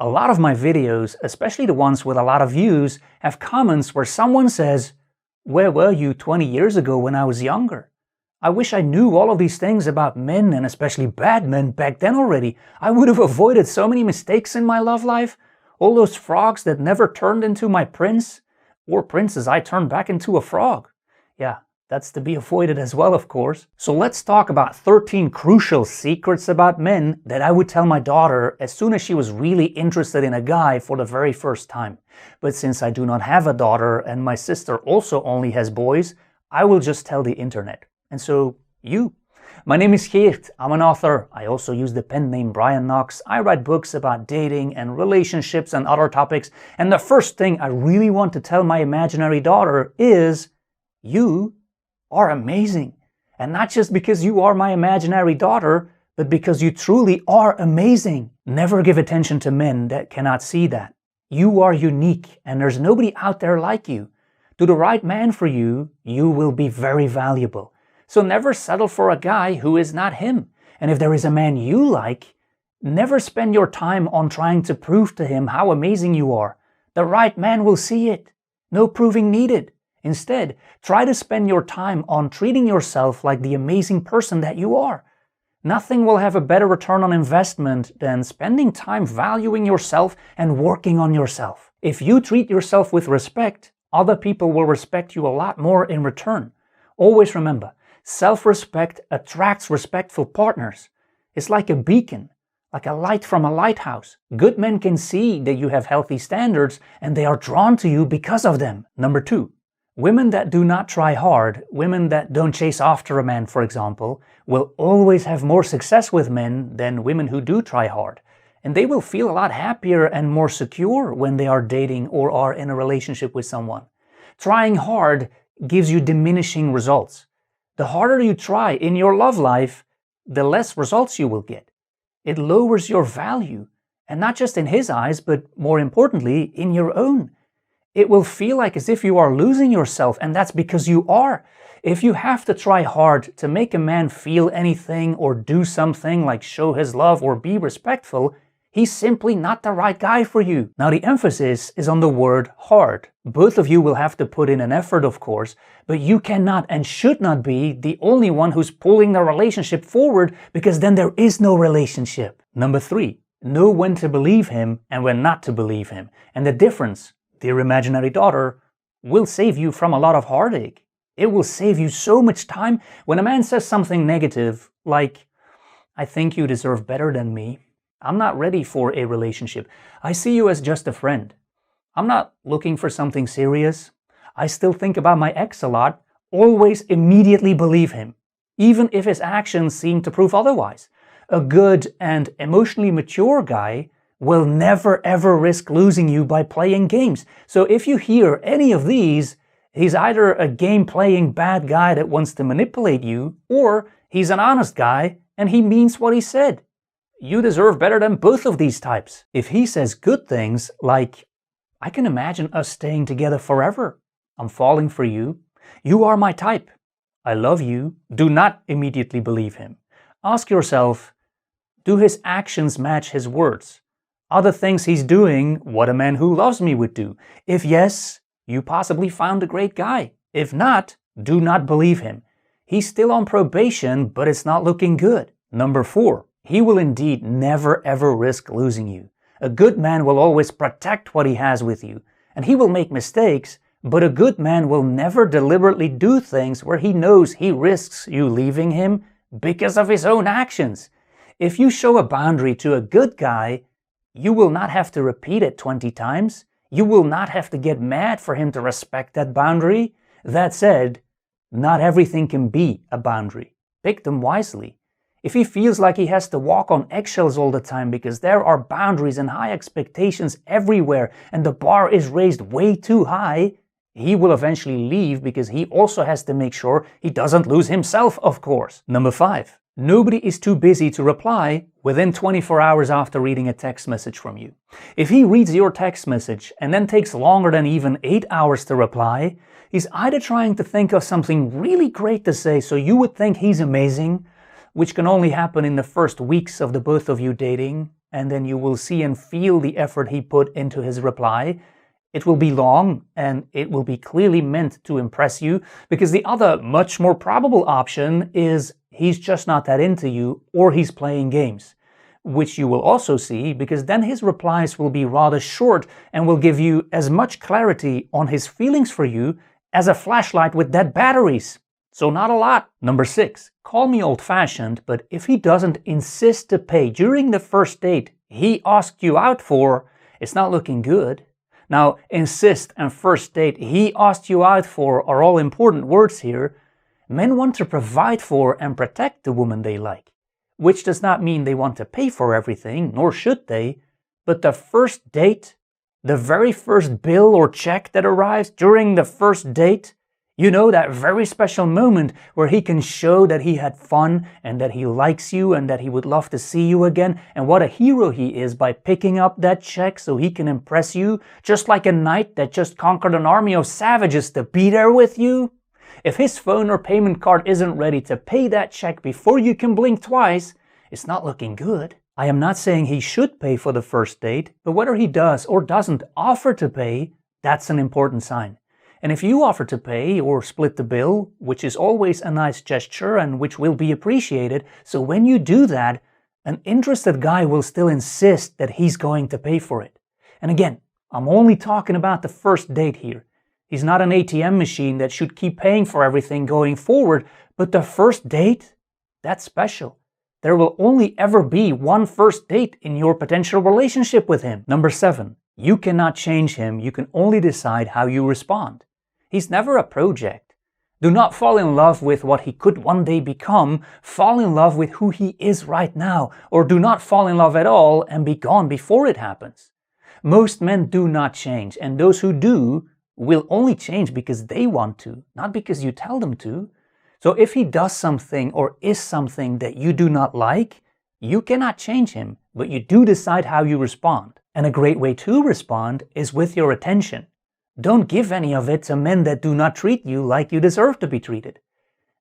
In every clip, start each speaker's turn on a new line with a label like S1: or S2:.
S1: A lot of my videos, especially the ones with a lot of views, have comments where someone says, "Where were you 20 years ago when I was younger? I wish I knew all of these things about men and especially bad men back then already. I would have avoided so many mistakes in my love life. All those frogs that never turned into my prince, or princess I turned back into a frog." Yeah, that's to be avoided as well, of course. So let's talk about 13 crucial secrets about men that I would tell my daughter as soon as she was really interested in a guy for the very first time. But since I do not have a daughter and my sister also only has boys, I will just tell the internet. And so, you. My name is Geert, I'm an author. I also use the pen name Brian Knox. I write books about dating and relationships and other topics. And the first thing I really want to tell my imaginary daughter is, you are amazing. And not just because you are my imaginary daughter, but because you truly are amazing. Never give attention to men that cannot see that. You are unique and there's nobody out there like you. To the right man for you, you will be very valuable. So never settle for a guy who is not him. And if there is a man you like, never spend your time on trying to prove to him how amazing you are. The right man will see it. No proving needed. Instead, try to spend your time on treating yourself like the amazing person that you are. Nothing will have a better return on investment than spending time valuing yourself and working on yourself. If you treat yourself with respect, other people will respect you a lot more in return. Always remember, self-respect attracts respectful partners. It's like a beacon, like a light from a lighthouse. Good men can see that you have healthy standards and they are drawn to you because of them. Number 2. Women that do not try hard, women that don't chase after a man, for example, will always have more success with men than women who do try hard. And they will feel a lot happier and more secure when they are dating or are in a relationship with someone. Trying hard gives you diminishing results. The harder you try in your love life, the less results you will get. It lowers your value, and not just in his eyes, but more importantly, in your own. It will feel like as if you are losing yourself, and that's because you are. If you have to try hard to make a man feel anything or do something like show his love or be respectful, he's simply not the right guy for you. Now the emphasis is on the word hard. Both of you will have to put in an effort, of course, but you cannot and should not be the only one who's pulling the relationship forward, because then there is no relationship. Number 3, know when to believe him and when not to believe him. And the difference, dear imaginary daughter, will save you from a lot of heartache. It will save you so much time when a man says something negative, like, "I think you deserve better than me. I'm not ready for a relationship. I see you as just a friend. I'm not looking for something serious. I still think about my ex a lot." Always immediately believe him, even if his actions seem to prove otherwise. A good and emotionally mature guy will never ever risk losing you by playing games. So if you hear any of these, he's either a game-playing bad guy that wants to manipulate you, or he's an honest guy and he means what he said. You deserve better than both of these types. If he says good things like, "I can imagine us staying together forever. I'm falling for you. You are my type. I love you," do not immediately believe him. Ask yourself, do his actions match his words? Are the things he's doing what a man who loves me would do? If yes, you possibly found a great guy. If not, do not believe him. He's still on probation, but it's not looking good. Number 4. He will indeed never ever risk losing you. A good man will always protect what he has with you. And he will make mistakes, but a good man will never deliberately do things where he knows he risks you leaving him because of his own actions. If you show a boundary to a good guy, you will not have to repeat it 20 times. You will not have to get mad for him to respect that boundary. That said, not everything can be a boundary. Pick them wisely. If he feels like he has to walk on eggshells all the time because there are boundaries and high expectations everywhere and the bar is raised way too high, he will eventually leave because he also has to make sure he doesn't lose himself, of course. Number 5. Nobody is too busy to reply within 24 hours after reading a text message from you. If he reads your text message and then takes longer than even 8 hours to reply, he's either trying to think of something really great to say so you would think he's amazing, which can only happen in the first weeks of the both of you dating, and then you will see and feel the effort he put into his reply. It will be long, and it will be clearly meant to impress you, because the other, much more probable option is he's just not that into you, or he's playing games, which you will also see, because then his replies will be rather short and will give you as much clarity on his feelings for you as a flashlight with dead batteries. So not a lot. Number 6, call me old-fashioned, but if he doesn't insist to pay during the first date he asked you out for, it's not looking good. Now, insist and first date he asked you out for are all important words here. Men want to provide for and protect the woman they like, which does not mean they want to pay for everything, nor should they, but the first date, the very first bill or check that arrives during the first date, you know, that very special moment where he can show that he had fun and that he likes you and that he would love to see you again, and what a hero he is by picking up that check so he can impress you, just like a knight that just conquered an army of savages to be there with you. If his phone or payment card isn't ready to pay that check before you can blink twice, it's not looking good. I am not saying he should pay for the first date, but whether he does or doesn't offer to pay, that's an important sign. And if you offer to pay or split the bill, which is always a nice gesture and which will be appreciated, so when you do that, an interested guy will still insist that he's going to pay for it. And again, I'm only talking about the first date here. He's not an ATM machine that should keep paying for everything going forward, but the first date, that's special. There will only ever be one first date in your potential relationship with him. Number 7, you cannot change him, you can only decide how you respond. He's never a project. Do not fall in love with what he could one day become, fall in love with who he is right now, or do not fall in love at all and be gone before it happens. Most men do not change, and those who do will only change because they want to, not because you tell them to. So if he does something or is something that you do not like, you cannot change him, but you do decide how you respond. And a great way to respond is with your attention. Don't give any of it to men that do not treat you like you deserve to be treated.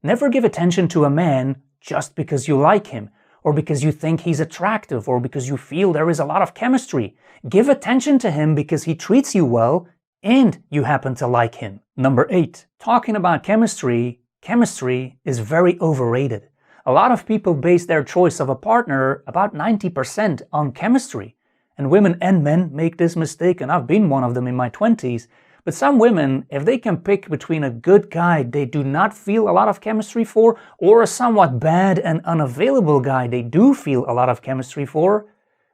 S1: Never give attention to a man just because you like him, or because you think he's attractive, or because you feel there is a lot of chemistry. Give attention to him because he treats you well and you happen to like him. Number 8, talking about chemistry, chemistry is very overrated. A lot of people base their choice of a partner about 90% on chemistry. And women and men make this mistake, and I've been one of them in my 20s. But some women, if they can pick between a good guy they do not feel a lot of chemistry for, or a somewhat bad and unavailable guy they do feel a lot of chemistry for,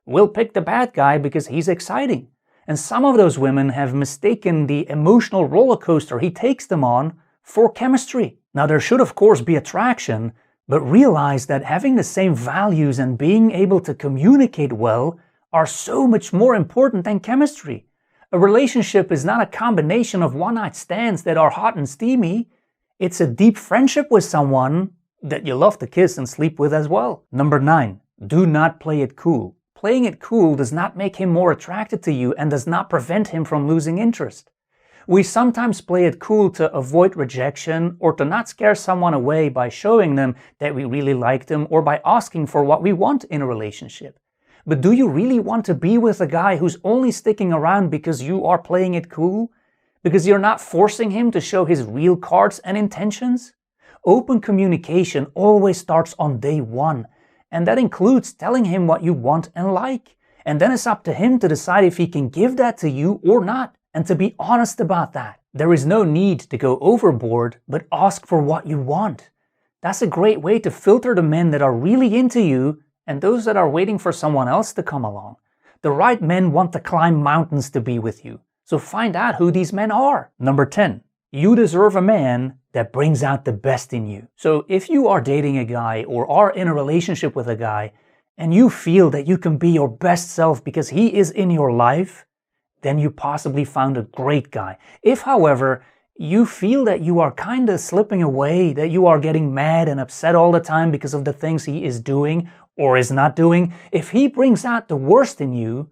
S1: will pick the bad guy because he's exciting. And some of those women have mistaken the emotional roller coaster he takes them on for chemistry. Now, there should of course be attraction, but realize that having the same values and being able to communicate well are so much more important than chemistry. A relationship is not a combination of one-night stands that are hot and steamy. It's a deep friendship with someone that you love to kiss and sleep with as well. Number 9, do not play it cool. Playing it cool does not make him more attracted to you and does not prevent him from losing interest. We sometimes play it cool to avoid rejection or to not scare someone away by showing them that we really like them or by asking for what we want in a relationship. But do you really want to be with a guy who's only sticking around because you are playing it cool? Because you're not forcing him to show his real cards and intentions? Open communication always starts on day one, and that includes telling him what you want and like. And then it's up to him to decide if he can give that to you or not, and to be honest about that. There is no need to go overboard, but ask for what you want. That's a great way to filter the men that are really into you and those that are waiting for someone else to come along. The right men want to climb mountains to be with you, so find out who these men are. Number 10, you deserve a man that brings out the best in you. So if you are dating a guy or are in a relationship with a guy and you feel that you can be your best self because he is in your life, then you possibly found a great guy. If, however, you feel that you are kind of slipping away, that you are getting mad and upset all the time because of the things he is doing or is not doing, if he brings out the worst in you,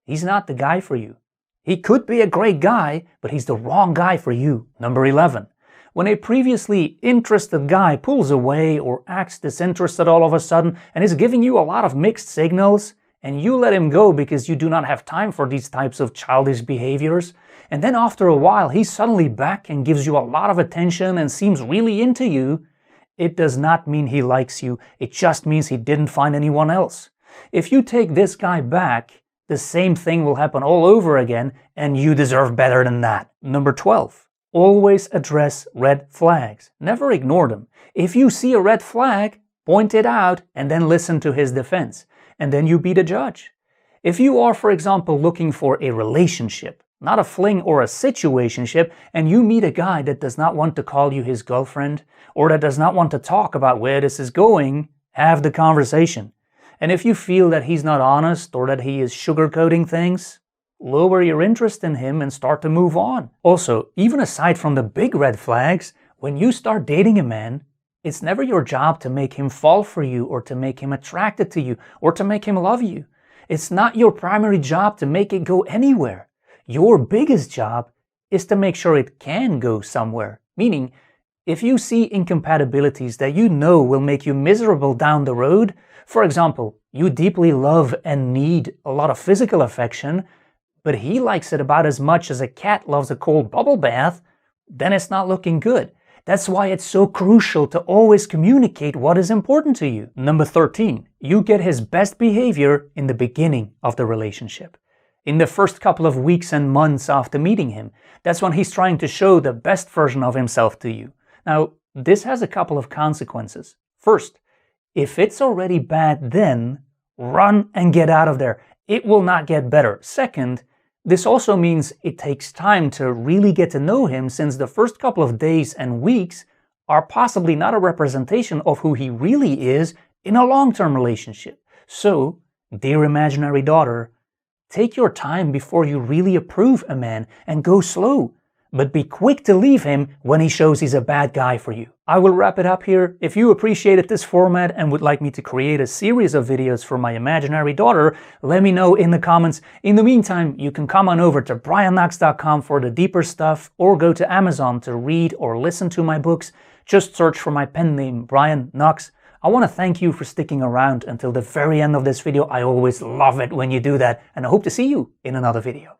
S1: he's not the guy for you. He could be a great guy, but he's the wrong guy for you. Number 11, when a previously interested guy pulls away or acts disinterested all of a sudden and is giving you a lot of mixed signals, and you let him go because you do not have time for these types of childish behaviors, and then after a while he's suddenly back and gives you a lot of attention and seems really into you, it does not mean he likes you, it just means he didn't find anyone else. If you take this guy back, the same thing will happen all over again, and you deserve better than that. Number 12. Always address red flags. Never ignore them. If you see a red flag, point it out and then listen to his defense. And then you be the judge. If you are, for example, looking for a relationship, not a fling or a situationship, and you meet a guy that does not want to call you his girlfriend, or that does not want to talk about where this is going, have the conversation. And if you feel that he's not honest or that he is sugarcoating things, lower your interest in him and start to move on. Also, even aside from the big red flags, when you start dating a man, it's never your job to make him fall for you or to make him attracted to you or to make him love you. It's not your primary job to make it go anywhere. Your biggest job is to make sure it can go somewhere. Meaning, if you see incompatibilities that you know will make you miserable down the road, for example, you deeply love and need a lot of physical affection, but he likes it about as much as a cat loves a cold bubble bath, then it's not looking good. That's why it's so crucial to always communicate what is important to you. Number 13, you get his best behavior in the beginning of the relationship. In the first couple of weeks and months after meeting him, that's when he's trying to show the best version of himself to you. Now, this has a couple of consequences. First, if it's already bad then, run and get out of there. It will not get better. Second, this also means it takes time to really get to know him, since the first couple of days and weeks are possibly not a representation of who he really is in a long-term relationship. So, dear imaginary daughter, take your time before you really approve a man and go slow. But be quick to leave him when he shows he's a bad guy for you. I will wrap it up here. If you appreciated this format and would like me to create a series of videos for my imaginary daughter, let me know in the comments. In the meantime, you can come on over to brianknox.com for the deeper stuff, or go to Amazon to read or listen to my books. Just search for my pen name, Brian Knox. I want to thank you for sticking around until the very end of this video. I always love it when you do that, and I hope to see you in another video.